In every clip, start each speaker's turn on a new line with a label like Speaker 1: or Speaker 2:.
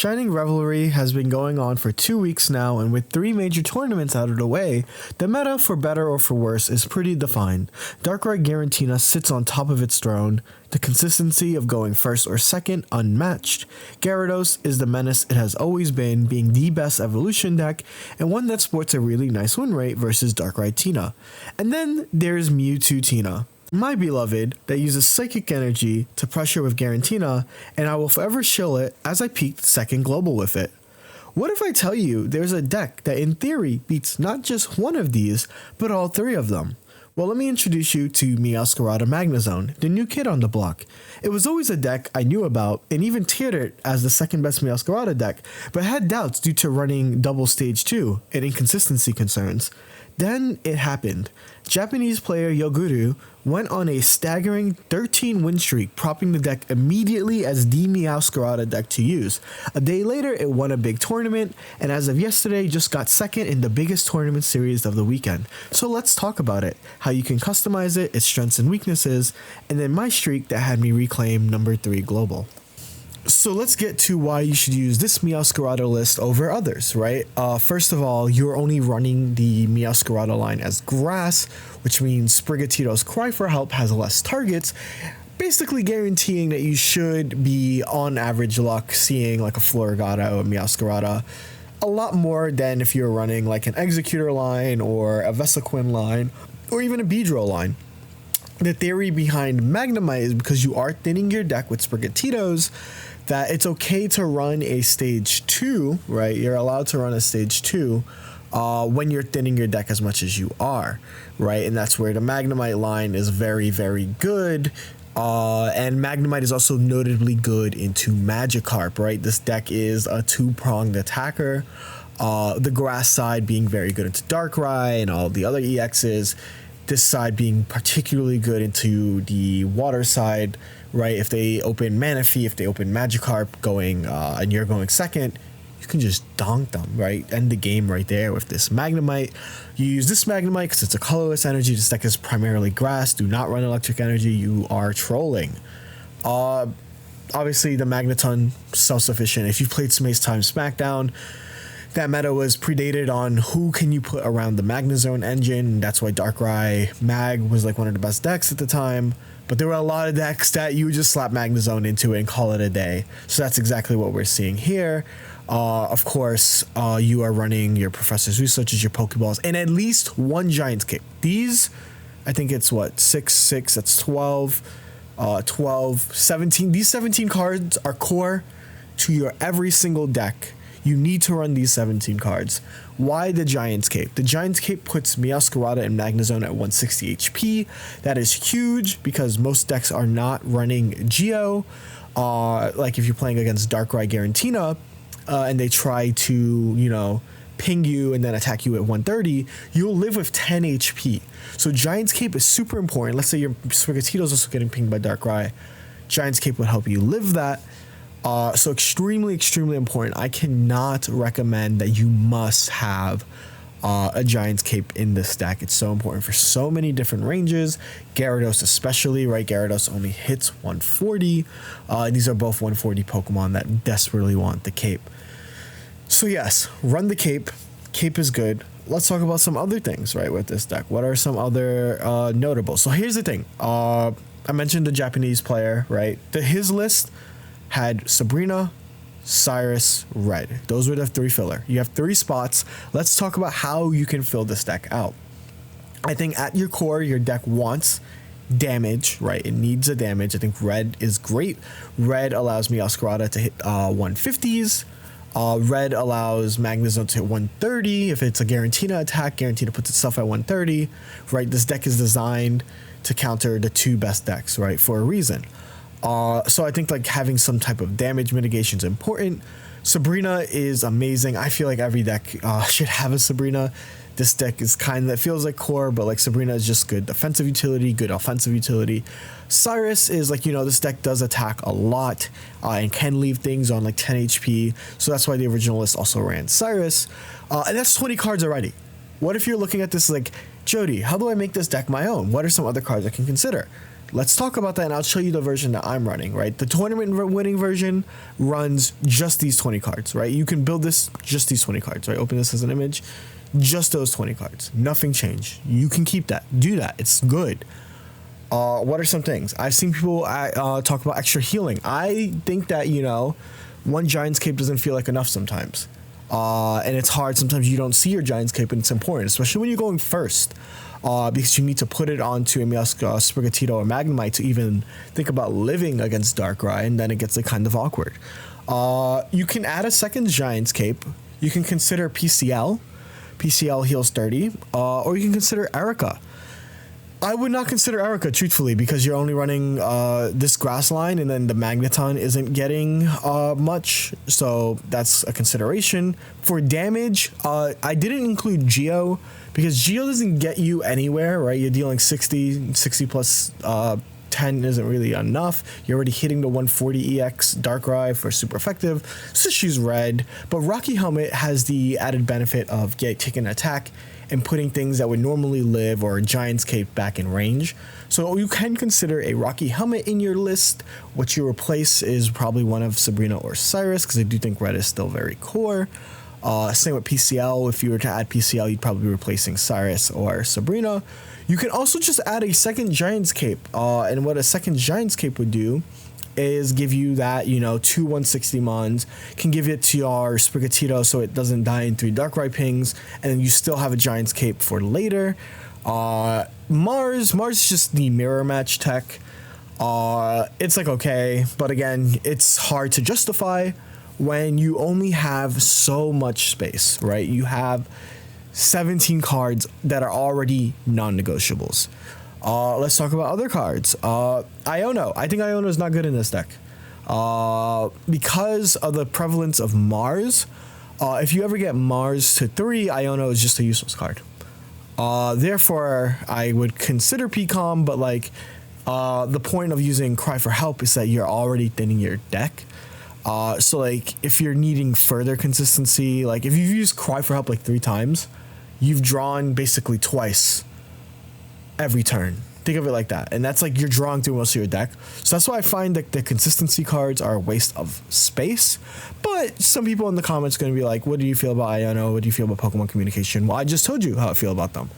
Speaker 1: Shining Revelry has been going on for 2 weeks now, and with 3 major tournaments out of the way, the meta, for better or for worse, is pretty defined. Darkrai Giratina sits on top of its throne, the consistency of going first or second unmatched. Gyarados is the menace it has always been, being the best evolution deck, and one that sports a really nice win rate versus Darkrai Tina. And then there's Mewtwo Tina, my beloved, that uses Psychic Energy to pressure with Giratina, and I will forever shill it as I peaked second global with it. What if I tell you there's a deck that in theory beats not just one of these, but all 3 of them? Well, let me introduce you to Meowscarada Magnezone, the new kid on the block. It was always a deck I knew about and even tiered it as the second best Meowscarada deck, but had doubts due to running double stage 2 and inconsistency concerns. Then it happened. Japanese player Yoguru went on a staggering 13 win streak, propping the deck immediately as the Meowscarada deck to use. A day later, it won a big tournament, and as of yesterday, just got second in the biggest tournament series of the weekend. So let's talk about it, how you can customize it, its strengths and weaknesses, and then my streak that had me reclaim number 3 global. So let's get to why you should use this Meowscarada list over others, right? First of all, you're only running the Meowscarada line as grass, which means Sprigatito's Cry for Help has less targets, basically guaranteeing that you should be on average luck seeing like a Floragato or Meowscarada a lot more than if you're running like an Executor line or a Vesequin line or even a Beedrill line. The theory behind Magnemite is because you are thinning your deck with Sprigatitos, that it's okay to run a stage 2, right? You're allowed to run a stage 2 when you're thinning your deck as much as you are, right? And that's where the Magnemite line is very, very good. And Magnemite is also notably good into Magikarp, right? This deck is a 2-pronged attacker. The grass side being very good into Darkrai and all the other EXs. This side being particularly good into the water side, right? If they open Manaphy, if they open Magikarp going, and you're going second, you can just donk them, right? End the game right there with this Magnemite. You use this Magnemite because it's a colorless energy. This deck is primarily grass. Do not run electric energy. You are trolling. Obviously, the Magneton, self-sufficient. If you've played Space Time SmackDown, that meta was predated on who can you put around the Magnezone engine. That's why Darkrai Mag was like one of the best decks at the time. But there were a lot of decks that you would just slap Magnezone into it and call it a day. So that's exactly what we're seeing here. Of course, you are running your Professor's Researches, your Pokeballs, and at least one Giant's Kick. These, I think it's what, 6, that's 12, 12, 17. These 17 cards are core to your every single deck. You need to run these 17 cards. Why the Giant's Cape? The Giant's Cape puts Meowscarada and Magnezone at 160 HP. That is huge because most decks are not running Geo. Like if you're playing against Darkrai Giratina and they try to, ping you and then attack you at 130, you'll live with 10 HP. So Giant's Cape is super important. Let's say your Sprigatito's also getting pinged by Darkrai. Giant's Cape would help you live that. So extremely, extremely important. I cannot recommend that you must have a Giant's Cape in this deck. It's so important for so many different ranges. Gyarados especially, right? Gyarados only hits 140. These are both 140 Pokemon that desperately want the Cape. So yes, run the Cape. Cape is good. Let's talk about some other things, right, with this deck. What are some other notables? So here's the thing. I mentioned the Japanese player, right? His list had Sabrina, Cyrus, Red. Those were the 3 filler. You have 3 spots. Let's talk about how you can fill this deck out. I think at your core, your deck wants damage, right? It needs a damage. I think Red is great. Red allows Meowscarada to hit 150s. Red allows Magnezone to hit 130. If it's a Giratina attack, Giratina puts itself at 130, right? This deck is designed to counter the 2 best decks, right? For a reason. So I think like having some type of damage mitigation is important. Sabrina is amazing. I feel like every deck should have a Sabrina. This deck is kind of, it feels like core, but like Sabrina is just good defensive utility, good offensive utility. Cyrus is like, this deck does attack a lot and can leave things on like 10 HP. So that's why the original list also ran Cyrus. And that's 20 cards already. What if you're looking at this like, Jeudy, how do I make this deck my own? What are some other cards I can consider? Let's talk about that, and I'll show you the version that I'm running, right? The tournament winning version runs just these 20 cards, right? You can build this, just these 20 cards, right? Open this as an image, just those 20 cards. Nothing changed. You can keep that. Do that. It's good. What are some things? I've seen people talk about extra healing. I think that, you know, one Giant's Cape doesn't feel like enough sometimes. And it's hard. Sometimes you don't see your Giant's Cape, and it's important, especially when you're going first. Because you need to put it onto a Meowscarada, Sprigatito, or Magnemite to even think about living against Darkrai, and then it gets like kind of awkward. You can add a second Giant's Cape. You can consider PCL. PCL heals 30. Or you can consider Erica. I would not consider Erica, truthfully, because you're only running this grass line, and then the Magneton isn't getting much, so that's a consideration. For damage, I didn't include Geo, because Geo doesn't get you anywhere, right? You're dealing 60 plus 10 isn't really enough. You're already hitting the 140 EX Darkrai for super effective, so she's red. But Rocky Helmet has the added benefit of taking an attack and putting things that would normally live or a Giant's Cape back in range. So you can consider a Rocky Helmet in your list. What you replace is probably one of Sabrina or Cyrus, because I do think red is still very core. Same with PCL. If you were to add PCL, you'd probably be replacing Cyrus or Sabrina. You can also just add a second Giant's Cape. And what a second Giant's Cape would do is give you that, you know, 2 160 mons, can give it to your Sprigatito so it doesn't die in 3 Darkrai pings, and then you still have a Giant's Cape for later. Mars is just the mirror match tech. It's like okay, but again, it's hard to justify when you only have so much space, right? You have 17 cards that are already non-negotiables. Let's talk about other cards. Iono. I think Iono is not good in this deck. Because of the prevalence of Mars, if you ever get Mars to 3, Iono is just a useless card. Therefore, I would consider PCOM, but like, the point of using Cry for Help is that you're already thinning your deck. So like, if you're needing further consistency, like if you've used Cry for Help like 3 times, you've drawn basically twice every turn. Think of it like that. And that's like you're drawing through most of your deck. So that's why I find that the consistency cards are a waste of space. But some people in the comments are going to be like, what do you feel about Iono? What do you feel about Pokemon Communication? Well, I just told you how I feel about them.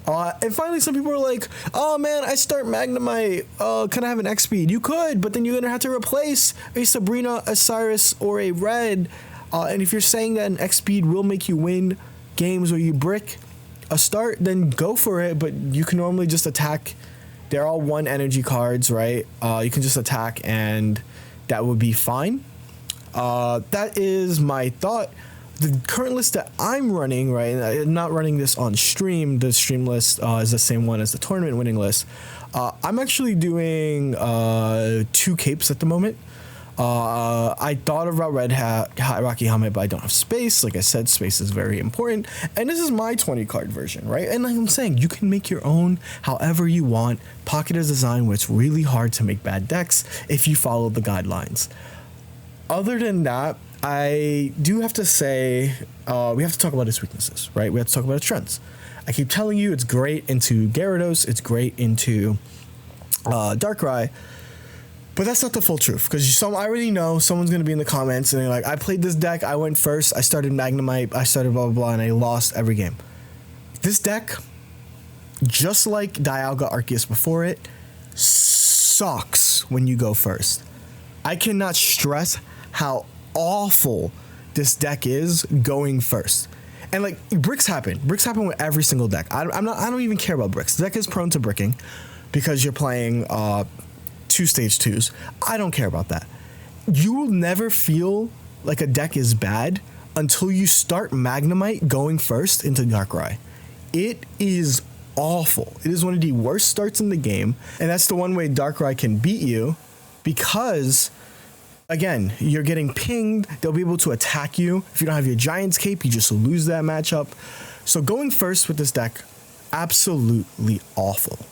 Speaker 1: And finally, some people are like, oh man, I start Magnemite. Can I have an X speed? You could, but then you're going to have to replace a Sabrina, a Cyrus, or a Red. And if you're saying that an X speed will make you win games where you brick a start, then go for it. But you can normally just attack. They're all 1 energy cards, right? You can just attack and that would be fine. That is my thought. The current list that I'm running, right, and I'm not running this on stream. The stream list is the same one as the tournament winning list. I'm actually doing 2 capes at the moment. I thought about Rocky Helmet, but I don't have space. Like I said, space is very important. And this is my 20 card version, right? And like I'm saying, you can make your own however you want. Pocket is designed where it's really hard to make bad decks if you follow the guidelines. Other than that, I do have to say, we have to talk about its weaknesses, right? We have to talk about its strengths. I keep telling you it's great into Gyarados, it's great into Darkrai, but that's not the full truth, because I already know someone's going to be in the comments and they're like, I played this deck, I went first, I started Magnemite, I started blah, blah, blah, and I lost every game. This deck, just like Dialga Arceus before it, sucks when you go first. I cannot stress how awful this deck is going first. And like, bricks happen with every single deck. I don't even care about bricks. The deck is prone to bricking because you're playing 2 stage 2s. I don't care about that. You will never feel like a deck is bad until you start Magnemite going first into Darkrai. It is awful. It is one of the worst starts in the game, and that's the one way Darkrai can beat you, because again, you're getting pinged. They'll be able to attack you. If you don't have your Giant's Cape, you just lose that matchup. So going first with this deck, absolutely awful.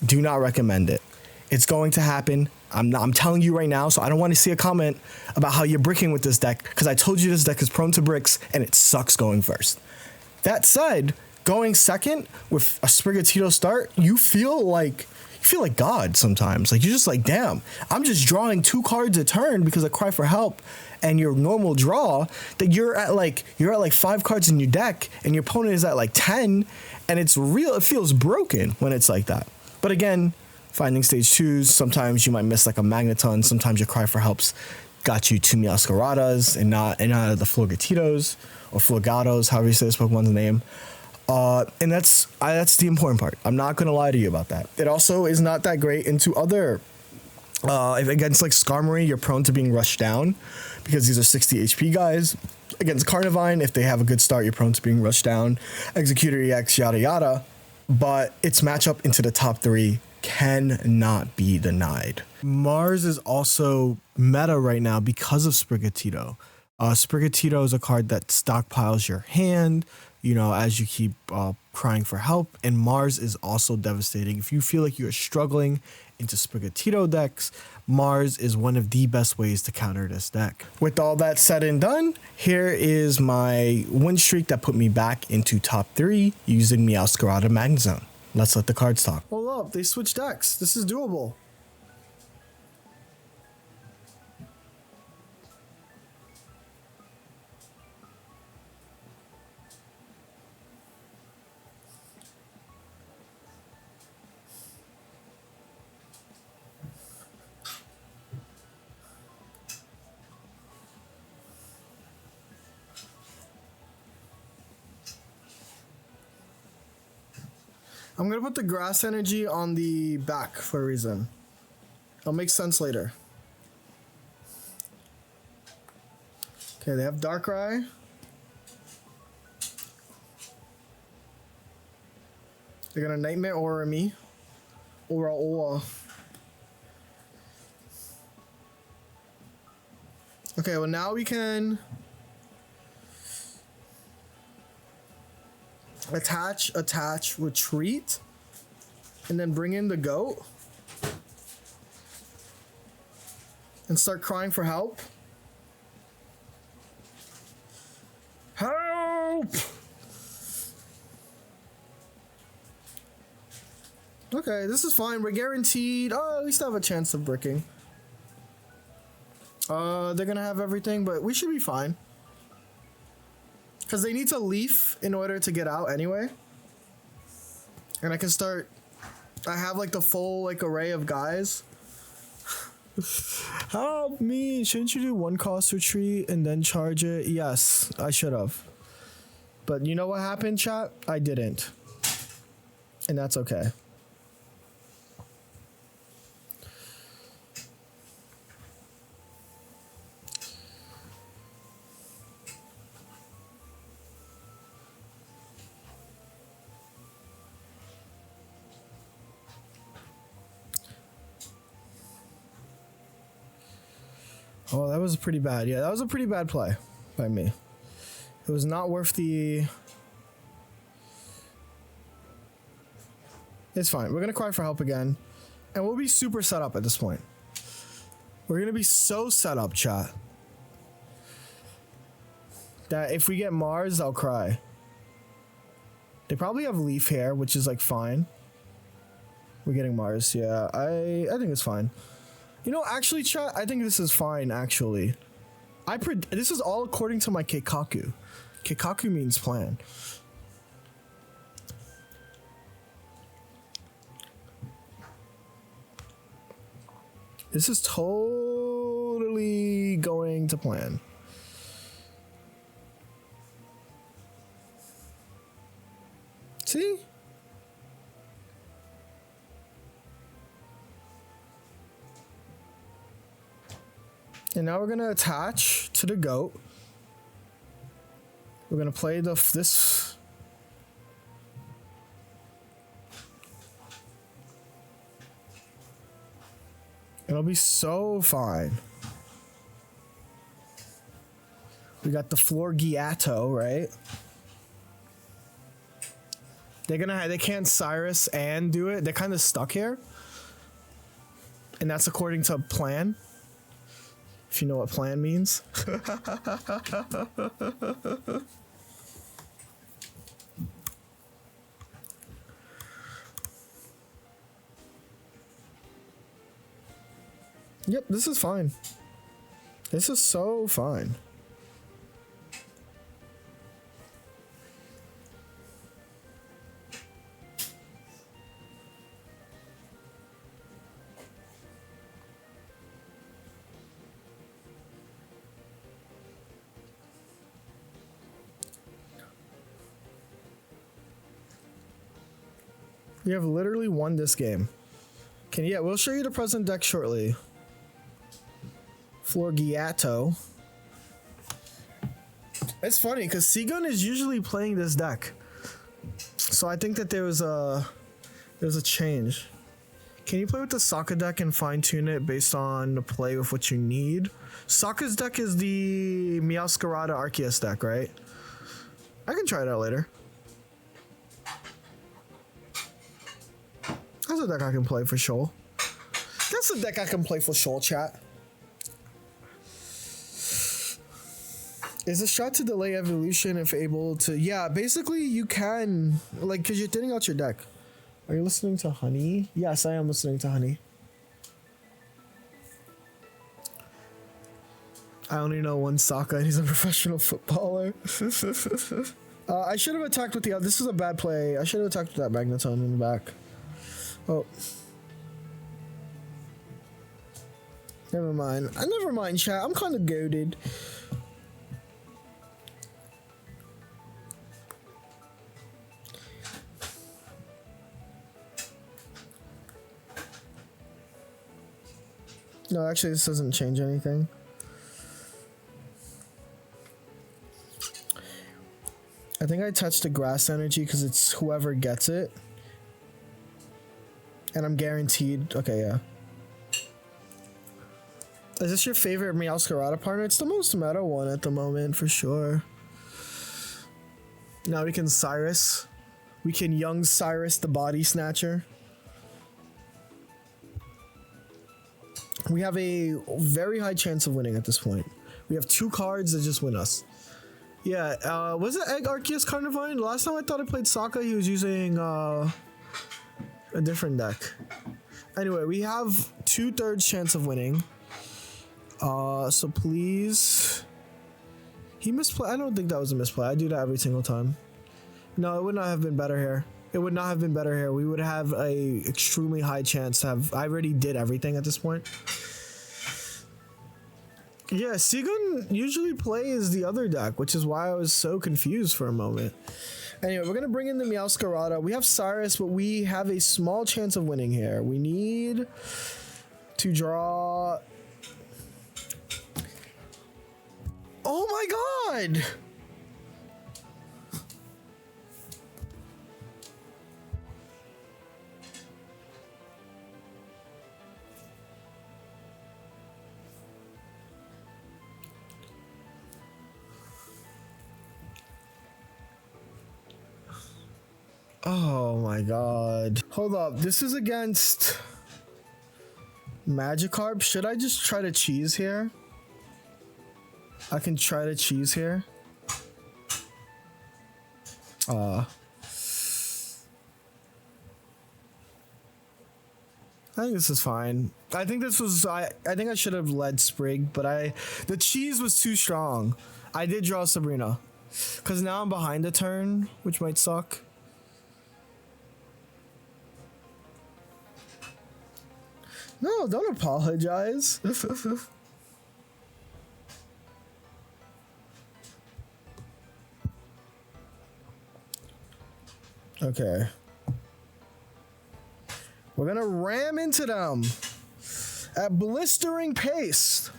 Speaker 1: Do not recommend it. It's going to happen. I'm telling you right now, so I don't want to see a comment about how you're bricking with this deck, because I told you this deck is prone to bricks and it sucks going first. That said, going second with a Sprigatito start, you feel like feel like God sometimes. Like, you're just like, damn, I'm just drawing 2 cards a turn because I cry for help, and your normal draw that you're at like 5 cards in your deck and your opponent is at like 10, and it's real. It feels broken when it's like that. But again, finding stage 2s, sometimes you might miss like a Magneton. Sometimes your cry for helps got you 2 Meowscaradas and not the Florgatitos or Florgatos, however you say this Pokemon's name. And that's the important part. I'm not gonna lie to you about that. It also is not that great into other. If against like Skarmory, you're prone to being rushed down because these are 60 HP guys. Against Carnivine, if they have a good start, you're prone to being rushed down. Executor EX, yada yada. But its matchup into the top 3 cannot be denied. Mars is also meta right now because of Sprigatito. Sprigatito is a card that stockpiles your hand, you know, as you keep crying for help. And Mars is also devastating. If you feel like you're struggling into Sprigatito decks, Mars is one of the best ways to counter this deck. With all that said and done, here is my win streak that put me back into top 3 using Meowscarada Magnezone. Let's let the cards talk. Hold up, they switched decks. This is doable. I'm gonna put the grass energy on the back for a reason. It'll make sense later. Okay, they have Darkrai. They're gonna Nightmare Aura me. Aura. Okay, well now we can attach, retreat, and then bring in the goat and start crying for help. Help! Okay, this is fine. We're guaranteed. Oh, at least I have a chance of bricking. They're gonna have everything, but we should be fine. Because they need to leaf in order to get out anyway. And I can start... I have like the full like array of guys. Help me! Shouldn't you do 1 cost retreat and then charge it? Yes, I should have. But you know what happened, chat? I didn't. And that's okay. Oh, that was pretty bad. Yeah, that was a pretty bad play by me. It was not worth the... It's fine. We're going to cry for help again. And we'll be super set up at this point. We're going to be so set up, chat, that if we get Mars, I'll cry. They probably have Leaf here, which is like fine. We're getting Mars. Yeah, I think it's fine. You know, actually, chat, I think this is fine, actually. This is all according to my Keikaku. Keikaku means plan. This is totally going to plan. See? And now we're gonna attach to the goat. We're gonna play this. It'll be so fine. We got the Florgiato, right? They can't Cyrus and do it. They're kind of stuck here. And that's according to plan. If you know what plan means. Yep, this is fine. This is so fine. You have literally won this game. Yeah, we'll show you the present deck shortly. Florgiato. It's funny because Seagun is usually playing this deck, so I think that there's a change. Can you play with the Sokka deck and fine tune it based on the play with what you need? Sokka's deck is the Meowscarada Arceus deck, right? I can try it out later. That's a deck I can play for sure. That's a deck I can play for sure, chat. Is a shot to delay evolution if able to... Yeah, basically you can... Like, because you're thinning out your deck. Are you listening to Honey? Yes, I am listening to Honey. I only know one Sokka and he's a professional footballer. I should have attacked with the... This is a bad play. I should have attacked with that Magneton in the back. Oh. Never mind. Never mind, chat. I'm kind of goated. No, actually, this doesn't change anything. I think I touched the grass energy because it's whoever gets it. And I'm guaranteed. Okay, yeah. Is this your favorite Meowscarada partner? It's the most meta one at the moment, for sure. Now we can Cyrus. We can young Cyrus the Body Snatcher. We have a very high chance of winning at this point. We have 2 cards that just win us. Yeah, was it Egg Arceus Carnivine? Last time I thought I played Sokka, he was using a different deck. Anyway, we have 2/3 chance of winning. So please... He misplay. I don't think that was a misplay. I do that every single time. No, it would not have been better here. It would not have been better here. We would have a extremely high chance to have... I already did everything at this point. Yeah, Seagun usually plays the other deck, which is why I was so confused for a moment. Anyway, we're going to bring in the Meowscarada. We have Cyrus, but we have a small chance of winning here. We need to draw... Oh my god! Oh my god. Hold up, this is against Magikarp. Should I just try to cheese here? I can try to cheese here. I think this is fine. I think this was I think I should have led Sprig, but the cheese was too strong. I did draw Sabrina. Cause now I'm behind the turn, which might suck. No, don't apologize. Okay. We're gonna ram into them at blistering pace.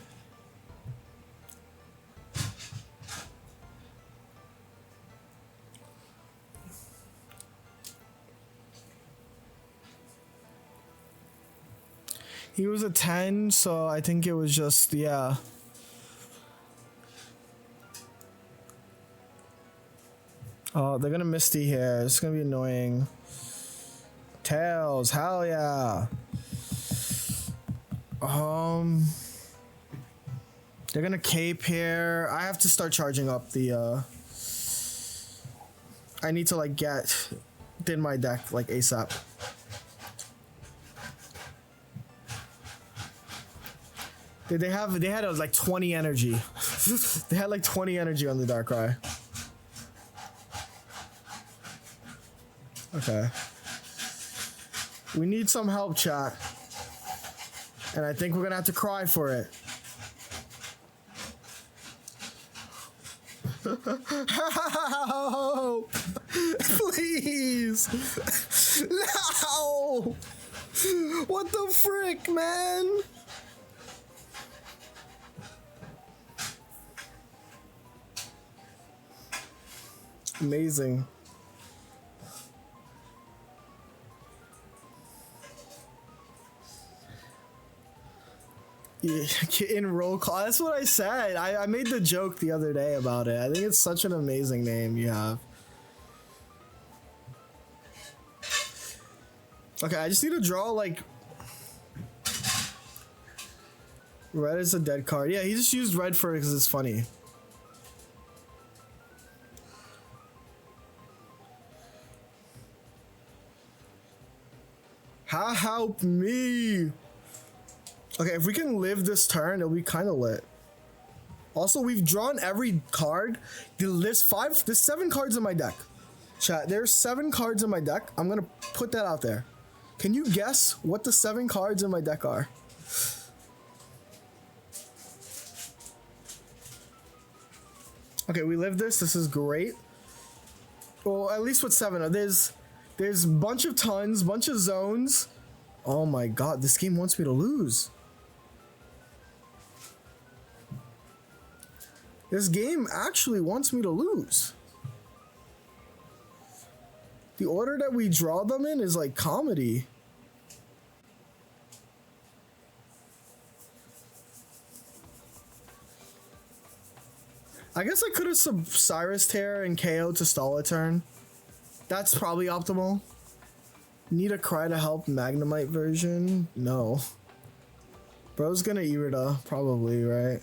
Speaker 1: He was a 10, so I think it was just, yeah. Oh, they're gonna Misty here. It's gonna be annoying. Tails, hell yeah. They're gonna cape here. I have to start charging up the, I need to like get in my deck like ASAP. They had like 20 energy. They had like 20 energy on the Darkrai. Okay. We need some help, chat. And I think we're gonna have to cry for it. Help! Please! No! What the frick, man? Amazing. Yeah, in roll call. That's what I said. I made the joke the other day about it. I think it's such an amazing name you have. Okay, I just need to draw like... Red is a dead card. Yeah, he just used red for it because it's funny. Help me! Okay, if we can live this turn, it'll be kind of lit. Also, we've drawn every card. There's 7 cards in my deck. Chat, there's 7 cards in my deck. I'm gonna put that out there. Can you guess what the 7 cards in my deck are? Okay, we live this. This is great. Well, at least with 7. There's a bunch of tons, bunch of zones. Oh my god, this game wants me to lose. This game actually wants me to lose. The order that we draw them in is like comedy. I guess I could have sub Cyrus Tear and KO to stall a turn. That's probably optimal. Need a Cry to Help Magnemite version? No. Bro's gonna Irida, probably, right?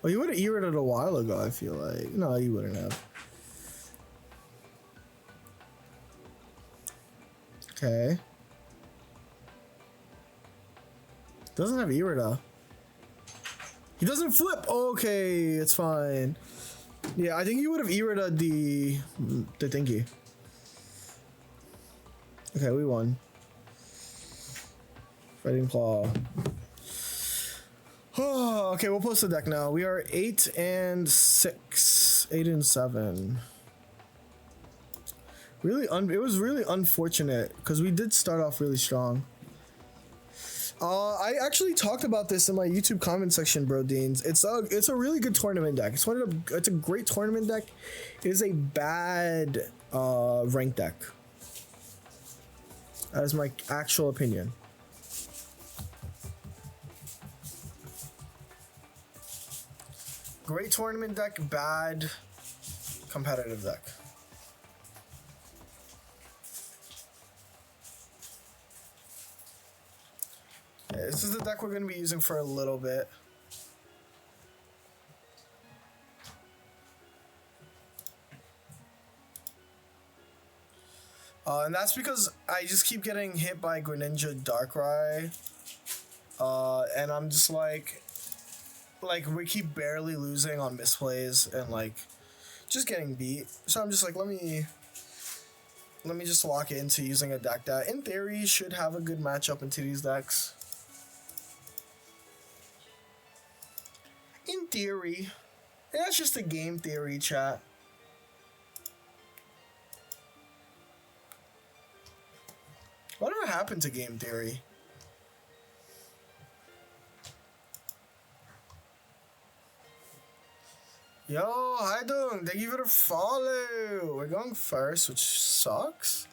Speaker 1: Well, he would have Irida a while ago, I feel like. No, he wouldn't have. Okay. Doesn't have Irida. He doesn't flip! Okay, it's fine. Yeah, I think he would have Irida the thingy. Okay, we won. Fighting Claw. Oh, okay, we'll post the deck now. We are 8 and 6. 8 and 7. Really, it was really unfortunate because we did start off really strong. I actually talked about this in my YouTube comment section, bro. Deans. It's a really good tournament deck. It's a great tournament deck. It is a bad ranked deck. That is my actual opinion. Great tournament deck, bad competitive deck. Yeah, this is the deck we're going to be using for a little bit. And that's because I just keep getting hit by Greninja Darkrai. And I'm just like we keep barely losing on misplays and like just getting beat. So I'm just like, let me just lock it into using a deck that in theory should have a good matchup into these decks. In theory. That's just a game theory, chat. Whatever happened to game theory? Yo, how you doing? Thank you for the follow. We're going first, which sucks.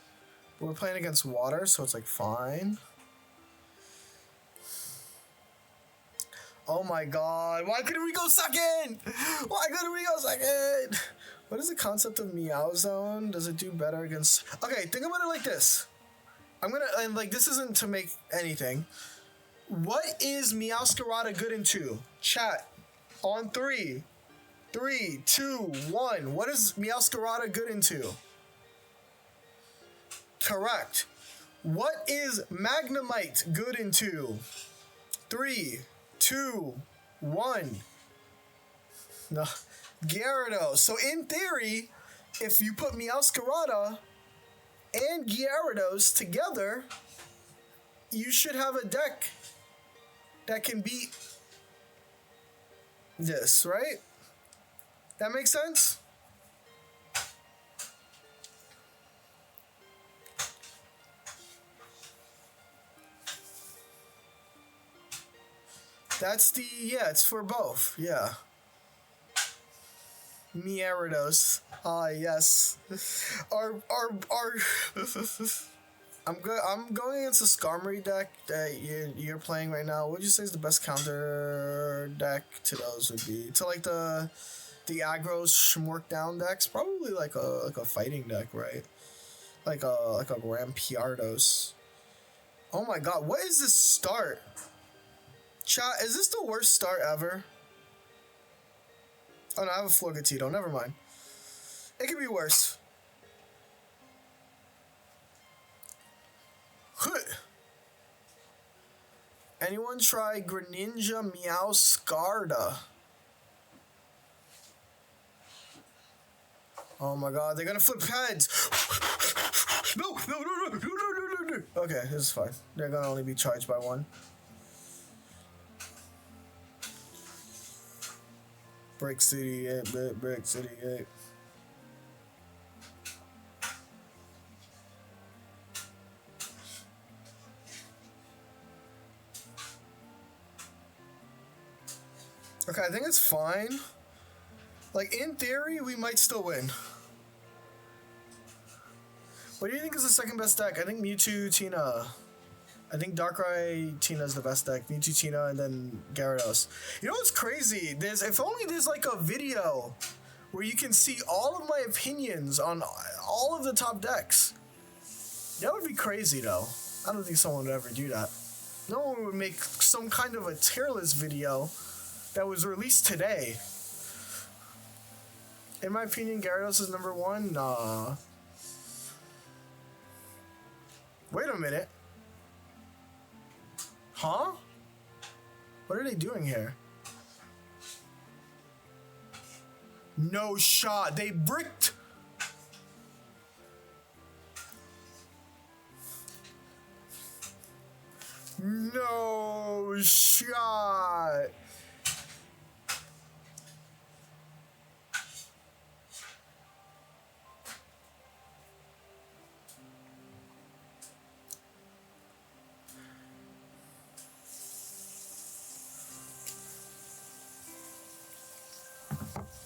Speaker 1: But we're playing against water, so it's like fine. Oh my god, why couldn't we go second? Why couldn't we go second? What is the concept of Meow Zone? Does it do better against... Okay, think about it like this. And like, this isn't to make anything. What is Meowscarada good into? Chat, on 3. 3, 2, 1. What is Meowscarada good into? Correct. What is Magnemite good into? 3, 2, 1. No, Gyarados. So in theory, if you put Meowscarada and Gyarados together, you should have a deck that can beat this, right? That makes sense? That's the, yeah, it's for both, yeah. Gyarados. Ah, yes. Our I'm going against the Skarmory deck that you're playing right now. What would you say is the best counter deck to those would be? To like the aggro Shmork down decks? Probably like a fighting deck, right? Like a Rampardos. Oh my god, what is this start? Chat, is this the worst start ever? Oh no, I have a Florgatito, never mind. It could be worse. Anyone try Greninja Meowscarada? Oh my god, they're gonna flip heads! No! Okay, this is fine. They're gonna only be charged by one. Brick City 8, Brick City 8. Okay, I think it's fine. Like, in theory, we might still win. What do you think is the second best deck? I think Mewtwo, Tina. I think Darkrai, Tina is the best deck. Mewtwo, Tina, and then Gyarados. You know what's crazy? If only there's like a video where you can see all of my opinions on all of the top decks. That would be crazy, though. I don't think someone would ever do that. No one would make some kind of a tier list video that was released today. In my opinion, Gyarados is number 1. Nah. Wait a minute. Huh? What are they doing here? No shot. They bricked. No shot.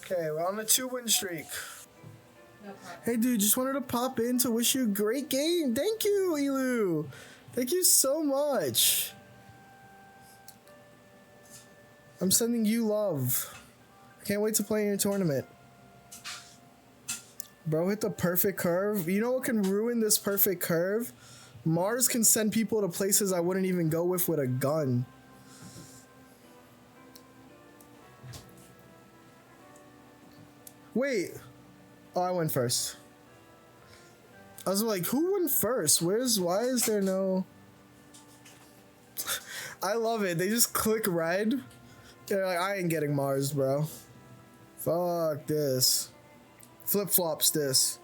Speaker 1: Okay, we're on a 2-win streak. No problem. Hey dude, just wanted to pop in to wish you a great game. Thank you, Elu. Thank you so much. I'm sending you love. I can't wait to play in your tournament. Bro, hit the perfect curve. You know what can ruin this perfect curve? Mars can send people to places I wouldn't even go with a gun. Wait. Oh, I went first. I was like, who went first? Why is there no... I love it. They just click red. They're like, I ain't getting Mars, bro. Fuck this. Flip-flops this.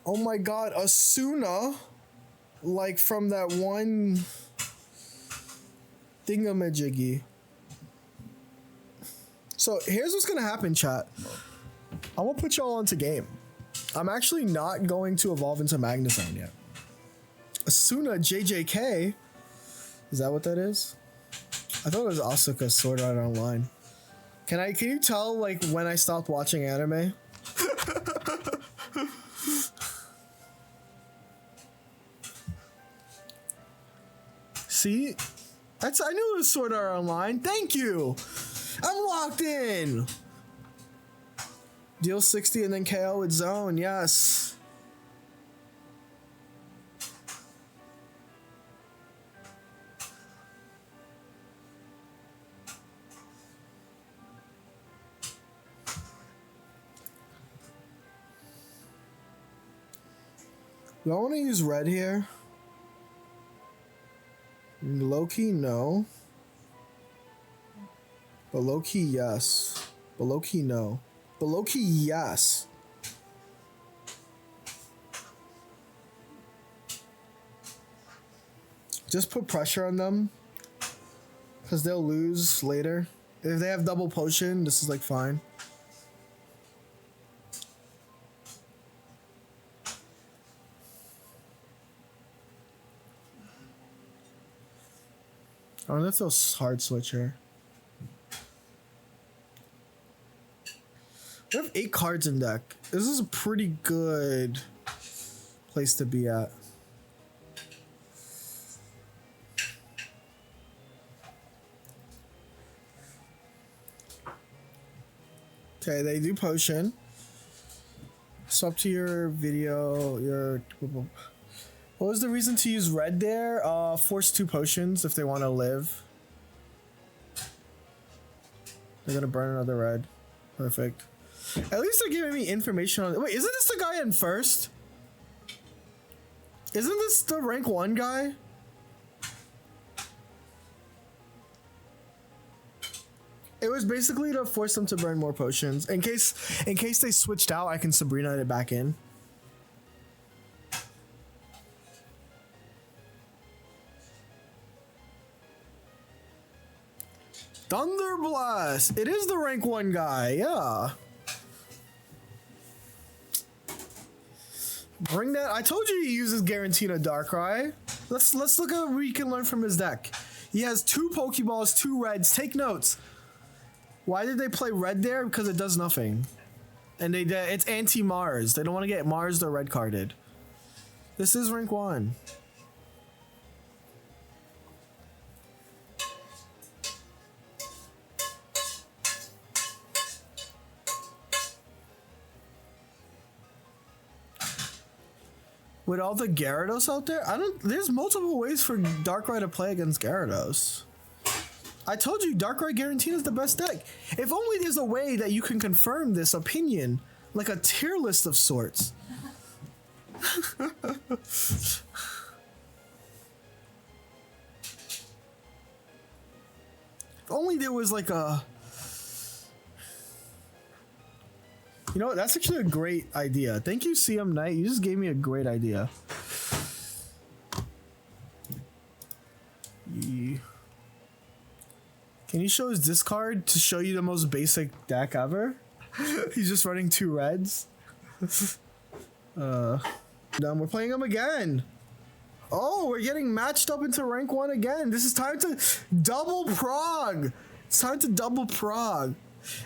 Speaker 1: Oh my god, Asuna, like from that one thingamajiggy. So here's what's gonna happen, chat. I'm gonna put y'all onto game. I'm actually not going to evolve into Magnezone yet. Asuna JJK, is that what that is? I thought it was Asuka Sword Art Online. Can you tell like when I stopped watching anime? See? I knew it was Sword Art Online. Thank you! I'm locked in! Deal 60 and then KO with zone. Yes. Do I want to use red here? Low-key, no. But low-key, yes. But low-key, no. But low-key, yes. Just put pressure on them. Because they'll lose later. If they have double potion, this is like fine. I wonder if they'll hard switch her. We have 8 cards in deck. This is a pretty good place to be at. Okay, they do potion. Swap to your video, what was the reason to use red there? Force 2 potions if they want to live. They're gonna burn another red. Perfect. At least they're giving me information on. Wait, isn't this the guy in first? Isn't this the rank 1 guy? It was basically to force them to burn more potions. In case they switched out, I can Sabrina it back in. Thunder Blast! It is the rank 1 guy, yeah. Bring that. I told you he uses Giratina Darkrai. Let's look at what we can learn from his deck. He has 2 Pokeballs, 2 reds. Take notes. Why did they play red there? Because it does nothing. And it's anti-Mars. They don't want to get Mars or red carded. This is rank 1. With all the Gyarados out there, there's multiple ways for Darkrai to play against Gyarados. I told you Darkrai Giratina is the best deck. If only there's a way that you can confirm this opinion, like a tier list of sorts. If only there was like a... You know what? That's actually a great idea. Thank you, CM Knight. You just gave me a great idea. Can you show his discard to show you the most basic deck ever? He's just running 2 reds. Done. We're playing him again. Oh, we're getting matched up into rank 1 again. This is time to double prog. It's time to double prog.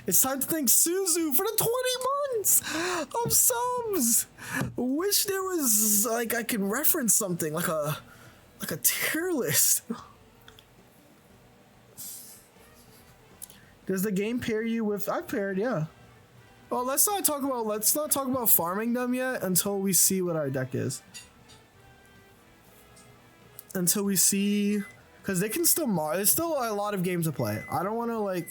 Speaker 1: It's time to thank Suzu for the 20 months of subs. Wish there was like I could reference something like a tier list. Does the game pair you with? I've paired, yeah. Well, let's not talk about farming them yet until we see what our deck is. Until we see, because they can still there's still a lot of games to play. I don't want to like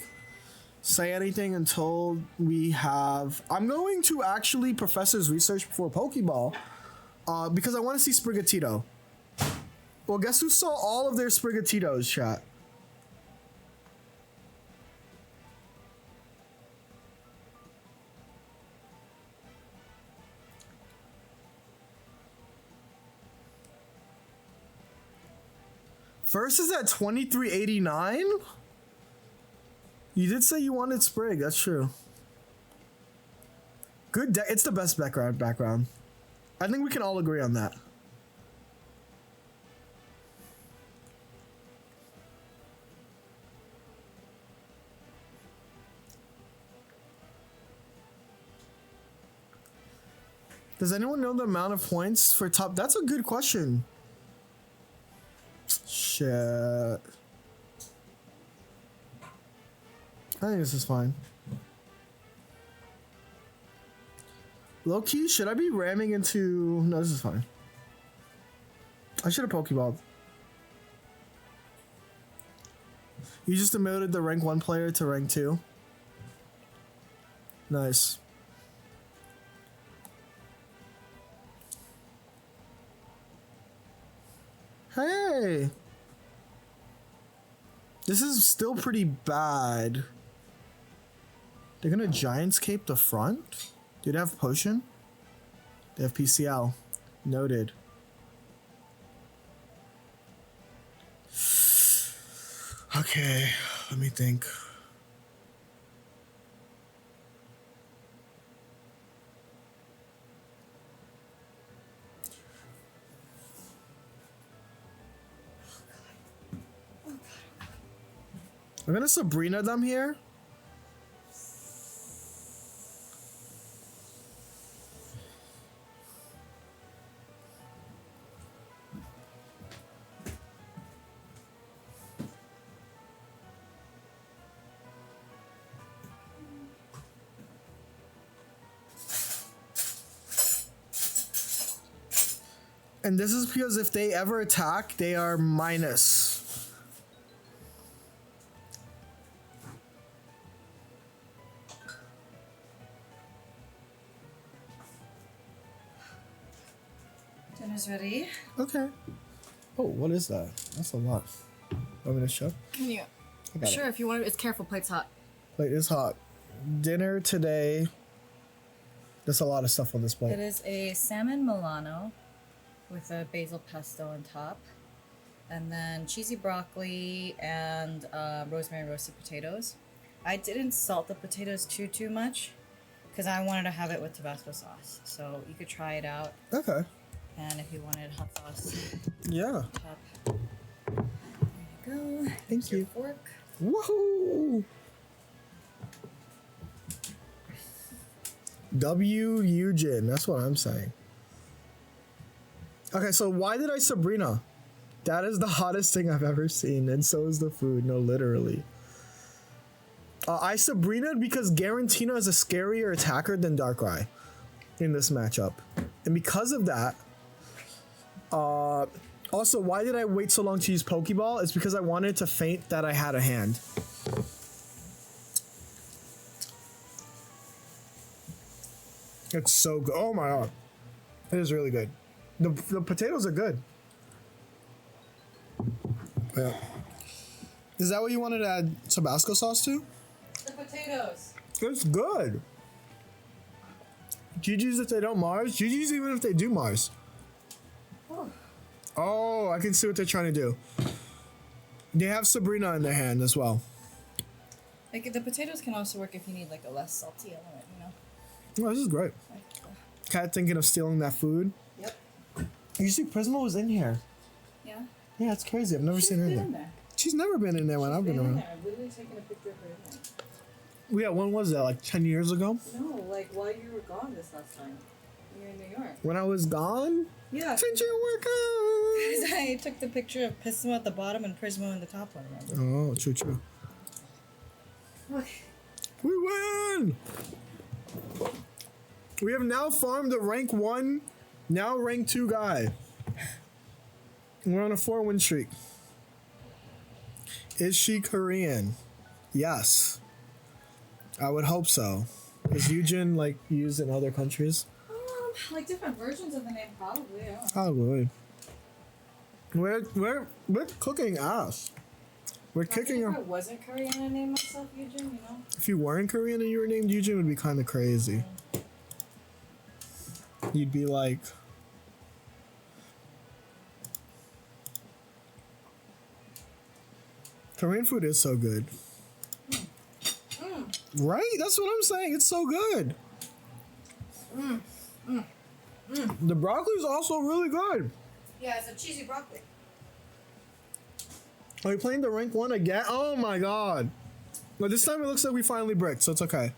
Speaker 1: say anything until we have. I'm going to actually Professor's research before Pokeball, because I want to see Sprigatito. Well, guess who saw all of their Sprigatitos, chat? First is at 2389? You did say you wanted Sprig, that's true. Good deck. It's the best background. I think we can all agree on that. Does anyone know the amount of points for top? That's a good question. Shit. I think this is fine. Low key, should I be ramming into... No, this is fine. I should have Pokeballed. You just demoted the rank 1 player to rank 2. Nice. Hey! This is still pretty bad. They're gonna Giants Cape the front? Do they have Potion? They have PCL. Noted. Okay, let me think. I'm gonna Sabrina them here. And this is because if they ever attack, they are minus.
Speaker 2: Dinner's ready.
Speaker 1: Okay. Oh, what is that? That's a lot. Want me to show?
Speaker 2: Can you?
Speaker 1: I got
Speaker 2: Sure,
Speaker 1: it.
Speaker 2: if you want. It's careful. Plate's hot.
Speaker 1: Plate is hot. Dinner today. There's a lot of stuff on this plate.
Speaker 2: It is a salmon Milano with a basil pesto on top, and then cheesy broccoli and rosemary roasted potatoes. I didn't salt the potatoes too much because I wanted to have it with Tabasco sauce. So you could try it out.
Speaker 1: Okay.
Speaker 2: And if you wanted hot sauce,
Speaker 1: Yeah.
Speaker 2: top. There you go.
Speaker 1: Thank you.
Speaker 2: Fork.
Speaker 1: Woohoo! W Eugen. That's what I'm saying. Okay, so why did I Sabrina? That is the hottest thing I've ever seen, and so is the food. No, literally. I Sabrinaed because Giratina is a scarier attacker than Darkrai in this matchup. And because of that, also, why did I wait so long to use Pokeball? It's because I wanted to feint that I had a hand. It's so good. Oh my god. It is really good. The potatoes are good. Yeah. Is that what you wanted to add Tabasco sauce to?
Speaker 2: The potatoes.
Speaker 1: It's good. GG's if they don't Mars. GG's even if they do Mars. Oh, I can see what they're trying to do. They have Sabrina in their hand as well.
Speaker 2: Like the potatoes can also work if you need like a less salty element, you know.
Speaker 1: Oh, this is great. Cat thinking of stealing that food.
Speaker 2: Yep.
Speaker 1: You see, Prisma was in here.
Speaker 2: Yeah.
Speaker 1: Yeah, it's crazy. I've never seen her in there.
Speaker 2: there.
Speaker 1: She's never been in there when I've been around.
Speaker 2: I've literally taken a picture of her in there.
Speaker 1: Yeah, when was that? Like 10 years ago?
Speaker 2: No, like while you were gone this last time. You were in New York.
Speaker 1: When I was gone?
Speaker 2: Yeah.
Speaker 1: Since you work out.
Speaker 2: I took the picture of Pismo at the bottom and Prismo in the top one, remember?
Speaker 1: Oh, true.
Speaker 2: Okay.
Speaker 1: We win! We have now farmed a rank 1, now rank 2 guy. We're on a 4-win streak. Is she Korean? Yes. I would hope so. Is Eugen like used in other countries?
Speaker 2: Like different versions of the name, probably. Yeah.
Speaker 1: Probably. We're cooking ass. We're kicking
Speaker 2: If I
Speaker 1: her.
Speaker 2: wasn't Korean, I named myself Eugen, you know?
Speaker 1: If you weren't Korean and you were named Eugen, it would be kind of crazy. You'd be like... Korean food is so good. Right? That's what I'm saying. It's so good. The broccoli is also really good.
Speaker 2: Yeah, it's a cheesy broccoli.
Speaker 1: Are you playing the rank 1 again? Oh my god. But this time it looks like we finally bricked, so it's okay.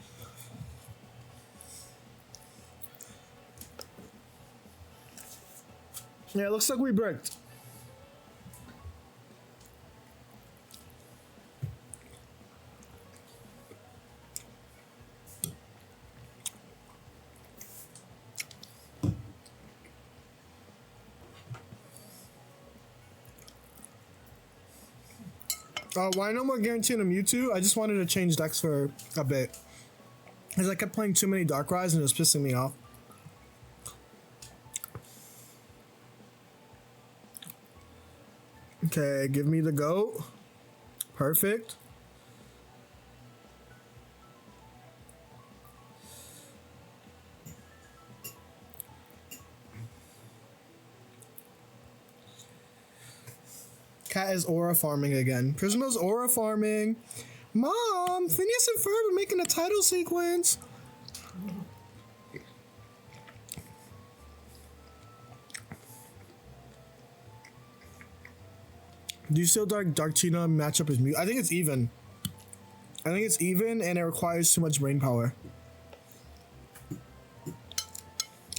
Speaker 1: Yeah, it looks like we bricked. Why no more guarantee on Mewtwo? I just wanted to change decks for a bit. Because I kept playing too many Darkrai's and it was pissing me off. Okay, give me the goat. Perfect. Cat is aura farming again. Prisma's aura farming. Mom, Phineas and Ferb are making a title sequence. Do you still Darktina matchup is mute? I think it's even. I think it's even and it requires too much brain power.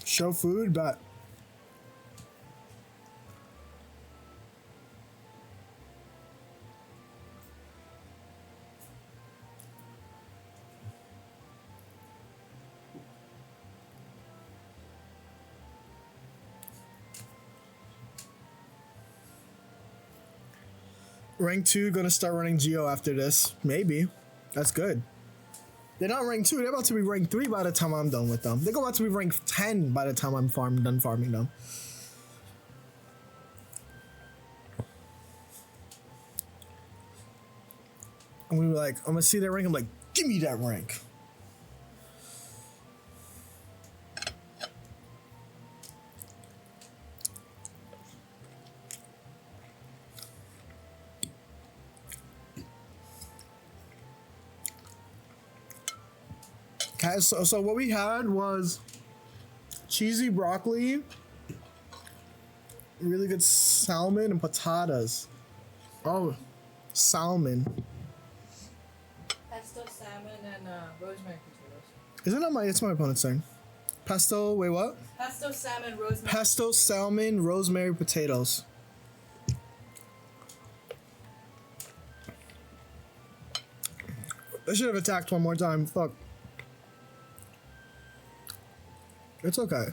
Speaker 1: Show food, but rank 2 gonna start running Geo after this. Maybe. That's good. They're not rank 2, they're about to be rank 3 by the time I'm done with them. They're about to be rank 10 by the time I'm done farming them. And we were like, I'm gonna see that rank, I'm like, give me that rank. Okay, so what we had was cheesy broccoli, really good salmon and patatas. Oh, salmon.
Speaker 2: Pesto salmon and rosemary potatoes.
Speaker 1: Isn't that it's my opponent's turn. Pesto, wait, what?
Speaker 2: Pesto salmon, rosemary.
Speaker 1: Pesto, salmon, rosemary, potatoes. I should have attacked one more time. Fuck. It's okay.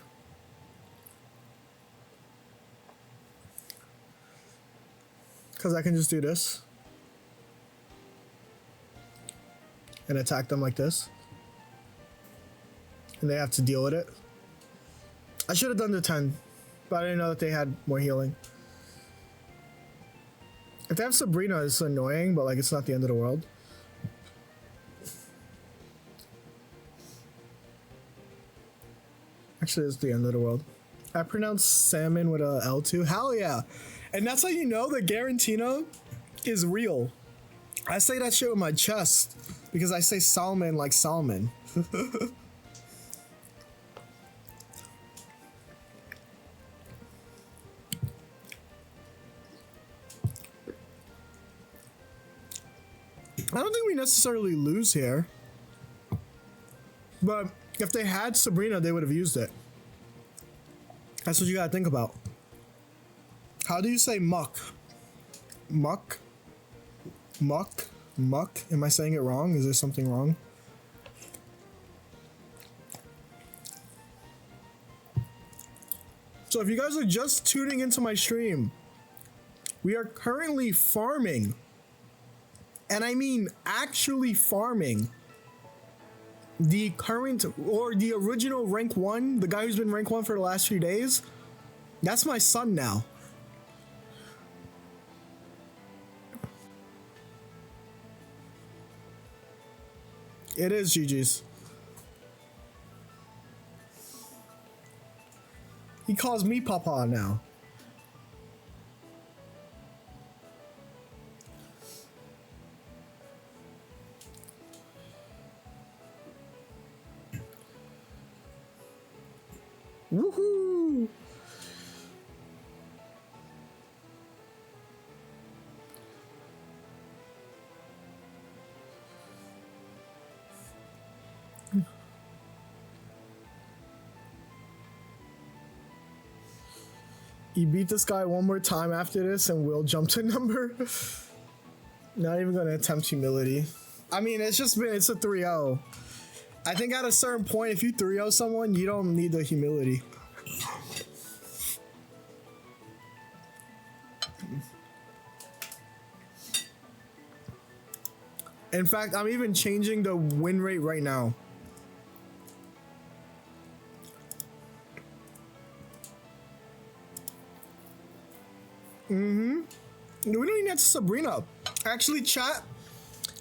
Speaker 1: Because I can just do this. And attack them like this. And they have to deal with it. I should have done the 10. But I didn't know that they had more healing. If they have Sabrina, it's annoying, but like it's not the end of the world. Actually, it's the end of the world. I pronounce salmon with a L too. Hell yeah. And that's how you know that Giratina is real. I say that shit with my chest because I say salmon like salmon. I don't think we necessarily lose here. But if they had Sabrina, they would have used it. That's what you gotta think about. How do you say muck? Muck? Muck? Muck? Am I saying it wrong? Is there something wrong? So if you guys are just tuning into my stream, we are currently farming. And I mean actually farming the current or the original rank 1, the guy who's been rank 1 for the last few days. That's my son now. It is GG's. He calls me Papa now. Woohoo! You beat this guy one more time after this and we'll jump to number. Not even gonna attempt humility. I mean, it's a 3-0. I think at a certain point, if you 3-0 someone, you don't need the humility. In fact, I'm even changing the win rate right now. We don't even have to Sabrina. Actually, chat,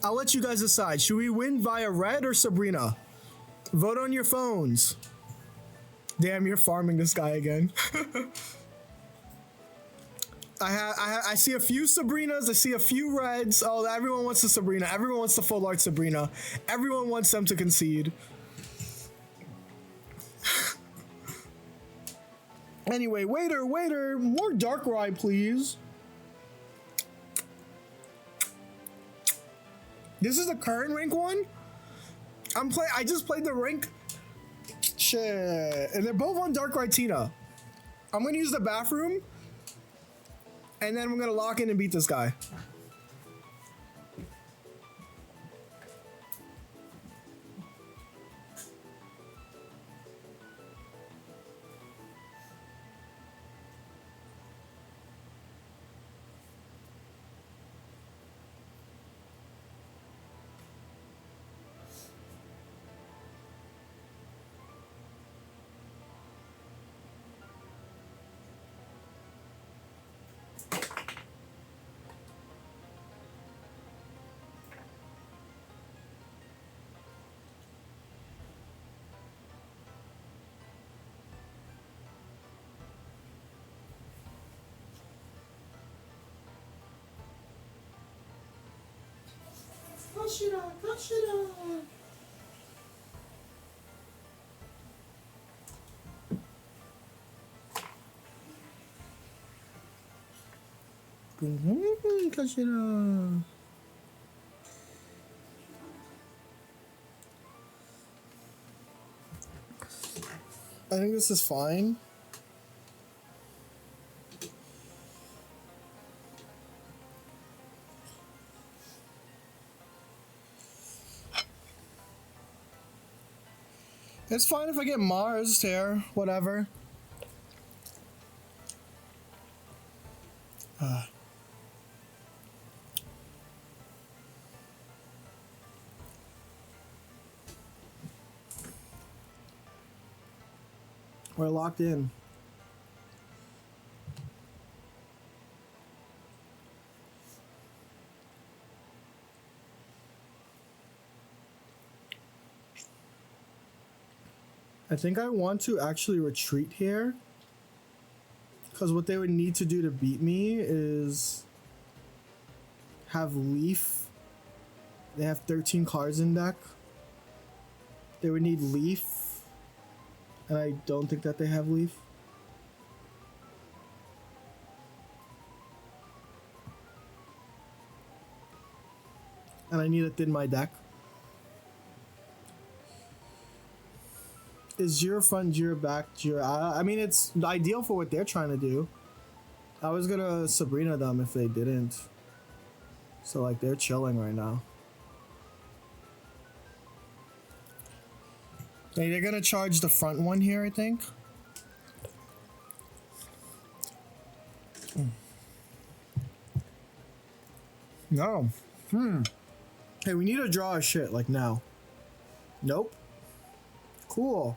Speaker 1: I'll let you guys decide. Should we win via red or Sabrina? Vote on your phones. Damn, you're farming this guy again. I see a few Sabrinas. I see a few reds. Oh, everyone wants the Sabrina. Everyone wants the full art Sabrina. Everyone wants them to concede. Anyway, waiter, more Darkrai, please. This is the current rank one? I just played the rank. Shit. And they're both on Giratina. I'm gonna use the bathroom. And then we're gonna lock in and beat this guy. Gashira. Gashira. I think this is fine. It's fine if I get Mars here, whatever. We're locked in. I think I want to actually retreat here. Because what they would need to do to beat me is have Leaf. They have 13 cards in deck. They would need Leaf. And I don't think that they have Leaf. And I need it in my deck. Is Jira front, Jira back, Jira... I mean, it's ideal for what they're trying to do. I was gonna Sabrina them if they didn't. So, like, they're chilling right now. Hey, they're gonna charge the front one here, I think. No. Hey, we need to draw a shit, like, now. Nope. Cool.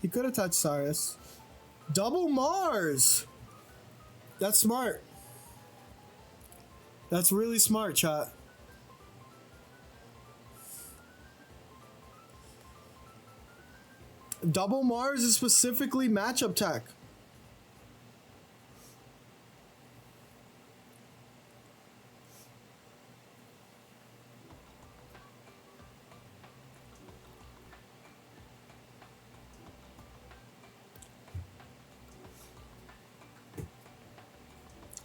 Speaker 1: He could have touched Cyrus. Double Mars! That's smart. That's really smart, chat. Double Mars is specifically matchup tech.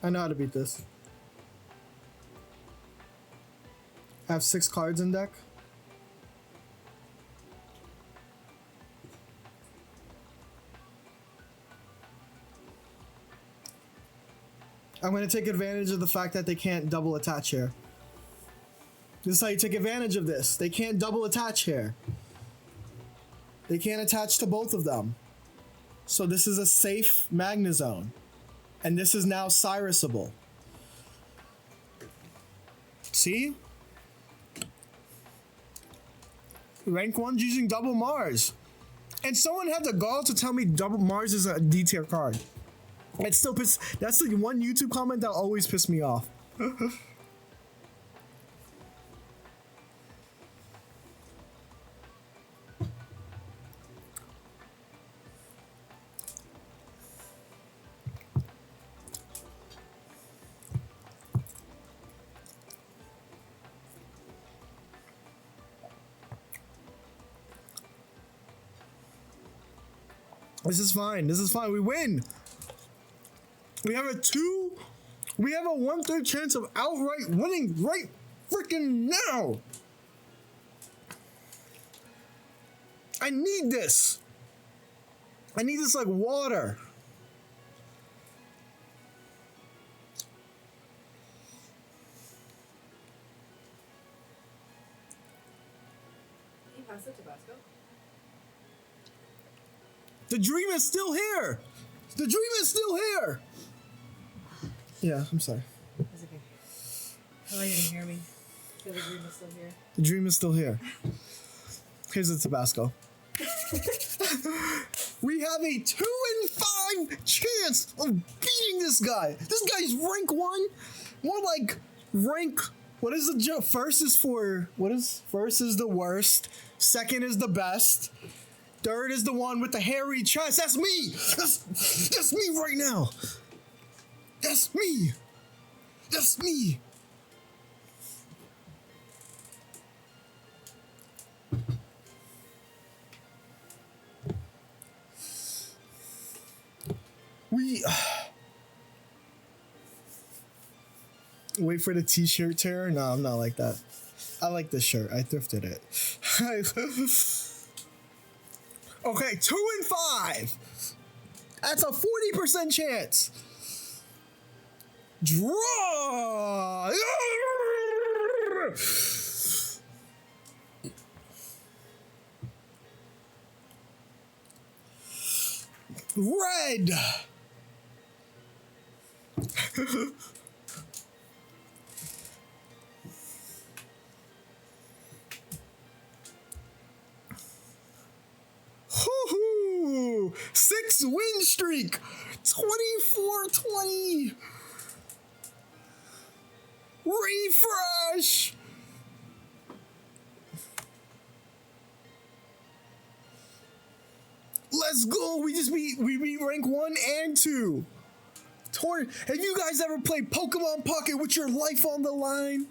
Speaker 1: I know how to beat this. I have 6 cards in deck. I'm going to take advantage of the fact that they can't double attach here. This is how you take advantage of this. They can't double attach here. They can't attach to both of them. So this is a safe Magnezone. And this is now Cyrusable. See? Rank 1's using double Mars. And someone had the gall to tell me double Mars is a D tier card. It still that's the one YouTube comment that always pissed me off. This is fine. This is fine. We win. We have a 1/3 chance of outright winning right freaking now. I need this. I need this like water.
Speaker 2: Can you pass it, Tabasco?
Speaker 1: The dream is still here. The dream is still here. Yeah, I'm sorry.
Speaker 2: It's okay. Oh, you didn't hear me. I feel the dream is still here.
Speaker 1: The dream is still here. Here's the Tabasco. We have a 2 in 5 chance of beating this guy. This guy's rank 1. More like rank. What is the joke? First is the worst. Second is the best. Third is the one with the hairy chest. That's me. That's me right now. That's me. That's me. Wait for the t-shirt tear? No, I'm not like that. I like this shirt. I thrifted it. Okay, 2 in 5. That's a 40% chance. Draw. Red. Hoo-hoo! 6 win streak. 24-20. Refresh. Let's go. We beat rank 1 and 2. Have you guys ever played Pokemon Pocket with your life on the line?